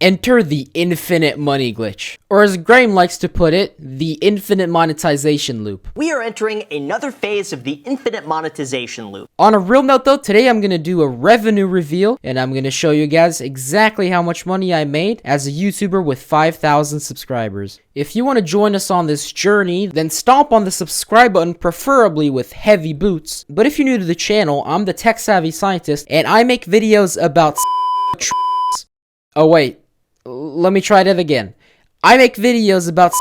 Enter the infinite money glitch, or as Graham likes to put it, the infinite monetization loop. We are entering another phase of the infinite monetization loop. On a real note though, today I'm going to do a revenue reveal, and I'm going to show you guys exactly how much money I made as a YouTuber with 5,000 subscribers. If you want to join us on this journey, then stomp on the subscribe button, preferably with heavy boots. But if you're new to the channel, I'm the tech savvy scientist, and I make videos about Oh wait. Let me try that again. I make videos about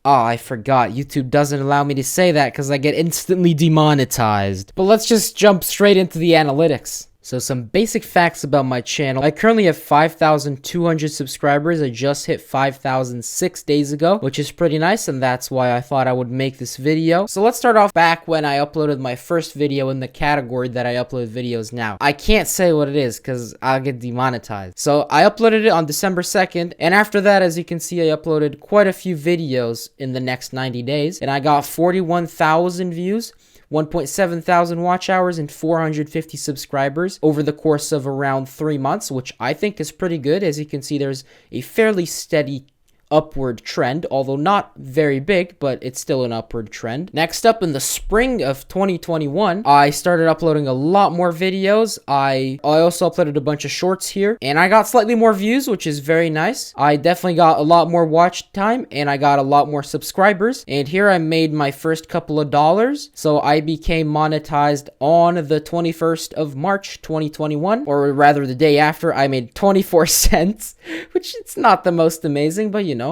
Oh, I forgot. YouTube doesn't allow me to say that because I get instantly demonetized. But let's just jump straight into the analytics. So some basic facts about my channel. I currently have 5,200 subscribers. I just hit 5,000 6 days ago, which is pretty nice, and that's why I thought I would make this video. So let's start off back when I uploaded my first video in the category that I upload videos now. I can't say what it is because I'll get demonetized. So I uploaded it on December 2nd, and after that, as you can see, I uploaded quite a few videos in the next 90 days, and I got 41,000 views, 1.7 thousand watch hours, and 450 subscribers over the course of around 3 months, which I think is pretty good. As you can see, there's a fairly steady upward trend, although not very big, but it's still an upward trend. Next up, in the spring of 2021, I started uploading a lot more videos. I also uploaded a bunch of shorts here, and I got slightly more views, which is very nice. I definitely got a lot more watch time, and I got a lot more subscribers, and here I made my first couple of dollars. So I became monetized on the 21st of March 2021, or rather the day after. I made 24 cents, which it's not the most amazing, but you know,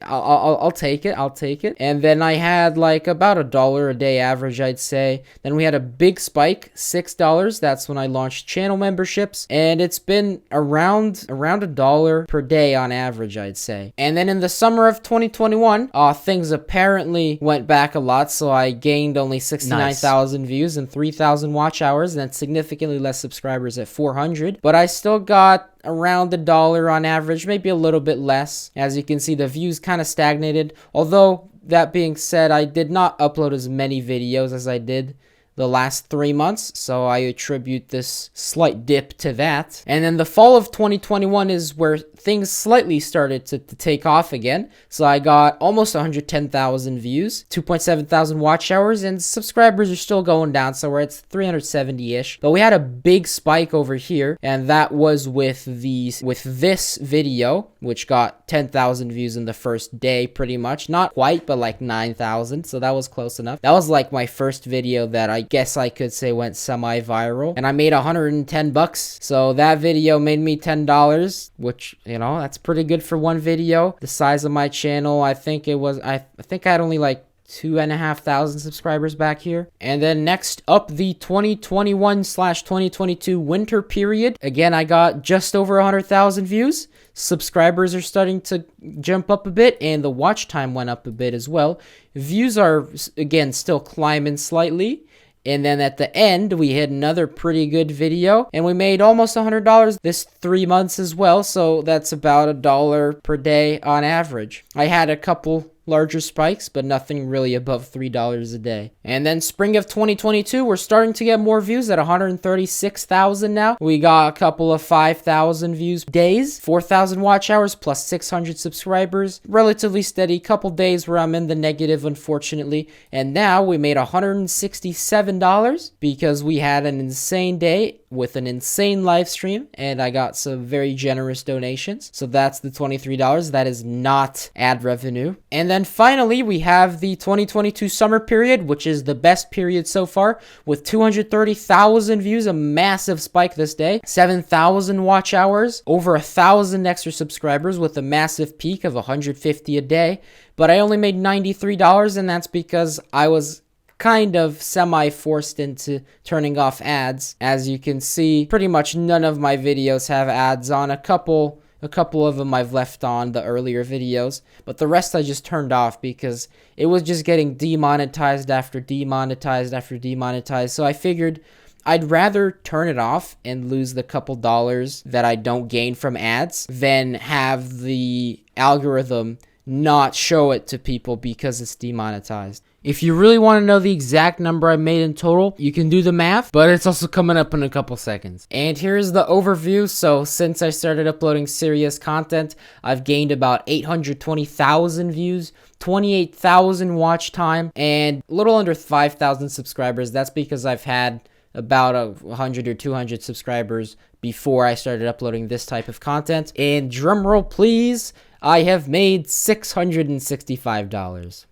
I'll take it. I'll take it. And then I had like about $1 a day average, I'd say. Then we had a big spike, $6. That's when I launched channel memberships, and it's been around $1 per day on average, I'd say. And then in the summer of 2021, things apparently went back a lot, so I gained only 69,000 views and 3,000 watch hours, and that's significantly less subscribers at 400. But I still got around $1 on average, maybe a little bit less. As you can see, the views kind of stagnated. Although, that being said, I did not upload as many videos as I did the last 3 months, so I attribute this slight dip to that. And then the fall of 2021 is where things slightly started to take off again. So I got almost 110,000 views, 2.7 thousand watch hours, and subscribers are still going down, so we're at 370-ish. But we had a big spike over here, and that was with this video, which got 10,000 views in the first day, pretty much. Not quite, but like 9,000, so that was close enough. That was like my first video that I guess I could say went semi-viral, and I made $110, so that video made me $10, which, you know, that's pretty good for one video. The size of my channel, I think I think I had only like 2,500 subscribers back here. And then next up, the 2021/2022 winter period. Again, I got just over 100,000 views. Subscribers are starting to jump up a bit, and the watch time went up a bit as well. Views are, again, still climbing slightly. And then at the end, we hit another pretty good video, and we made almost $100 this 3 months as well. So that's about $1 per day on average. I had a couple larger spikes, but nothing really above $3 a day. And then spring of 2022, we're starting to get more views at 136,000 now. We got a couple of 5,000 views days, 4,000 watch hours, plus 600 subscribers. Relatively steady, couple days where I'm in the negative, unfortunately. And now we made $167 because we had an insane day with an insane live stream, and I got some very generous donations. So that's the $23. That is not ad revenue. And then finally, we have the 2022 summer period, which is the best period so far, with 230,000 views, a massive spike this day, 7,000 watch hours, over 1,000 extra subscribers with a massive peak of 150 a day. But I only made $93, and that's because I was kind of semi-forced into turning off ads. As you can see, pretty much none of my videos have ads on. A couple of them I've left on the earlier videos, but the rest I just turned off because it was just getting demonetized after demonetized after demonetized. So I figured I'd rather turn it off and lose the couple dollars that I don't gain from ads than have the algorithm not show it to people because it's demonetized. If you really want to know the exact number I made in total, you can do the math, but it's also coming up in a couple seconds. And here's the overview. So since I started uploading serious content, I've gained about 820,000 views, 28,000 watch time, and a little under 5,000 subscribers. That's because I've had about 100 or 200 subscribers before I started uploading this type of content. And drumroll please, I have made $665.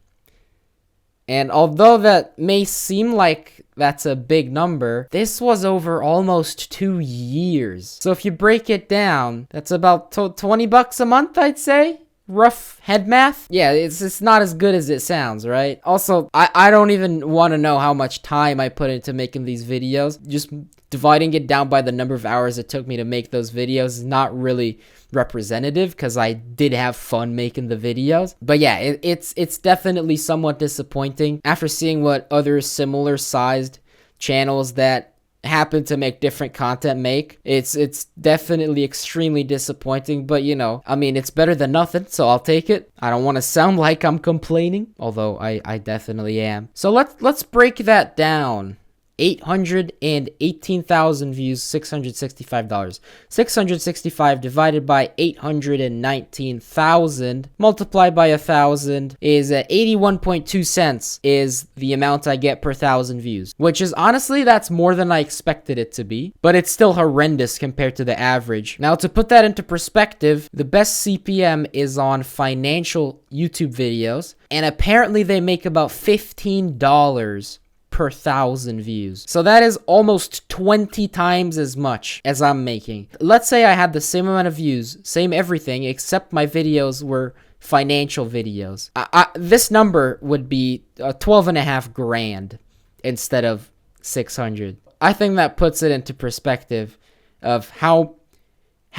And although that may seem like that's a big number, this was over almost 2 years. So if you break it down, that's about $20 a month, I'd say. Rough head math. Yeah, it's not as good as it sounds, right? Also, I don't even want to know how much time I put into making these videos. Just dividing it down by the number of hours it took me to make those videos is not really representative, because I did have fun making the videos. But yeah, it's definitely somewhat disappointing after seeing what other similar sized channels that happen to make different content make. It's definitely extremely disappointing, but you know, I mean, it's better than nothing, so I'll take it. I don't want to sound like I'm complaining, although I definitely am. So let's break that down. 818,000 views, $665. 665 divided by 819,000 multiplied by 1,000 is 81.2 cents is the amount I get per 1,000 views, which is honestly, that's more than I expected it to be, but it's still horrendous compared to the average. Now, to put that into perspective, the best CPM is on financial YouTube videos, and apparently they make about $15 per 1,000 views. So that is almost 20 times as much as I'm making. Let's say I had the same amount of views, same everything, except my videos were financial videos. This number would be 12.5 grand instead of 600. I think that puts it into perspective of how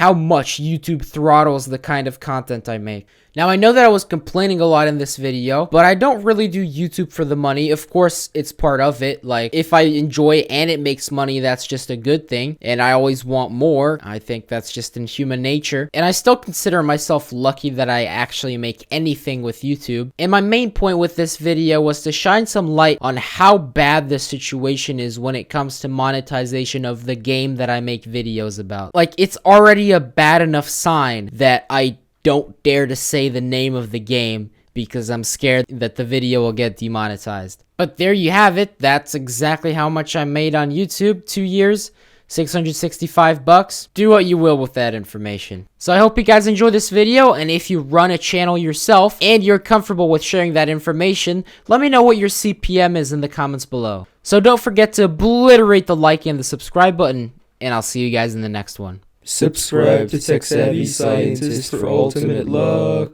much YouTube throttles the kind of content I make. Now, I know that I was complaining a lot in this video, but I don't really do YouTube for the money. Of course, it's part of it. Like, if I enjoy and it makes money, that's just a good thing. And I always want more. I think that's just in human nature. And I still consider myself lucky that I actually make anything with YouTube. And my main point with this video was to shine some light on how bad the situation is when it comes to monetization of the game that I make videos about. Like, it's already a bad enough sign that I don't dare to say the name of the game because I'm scared that the video will get demonetized. But there you have it. That's exactly how much I made on YouTube. 2 years, $665. Do what you will with that information. So I hope you guys enjoy this video, and if you run a channel yourself and you're comfortable with sharing that information, let me know what your CPM is in the comments below. So don't forget to obliterate the like and the subscribe button, and I'll see you guys in the next one. Subscribe to Tech Savvy Scientist for ultimate luck.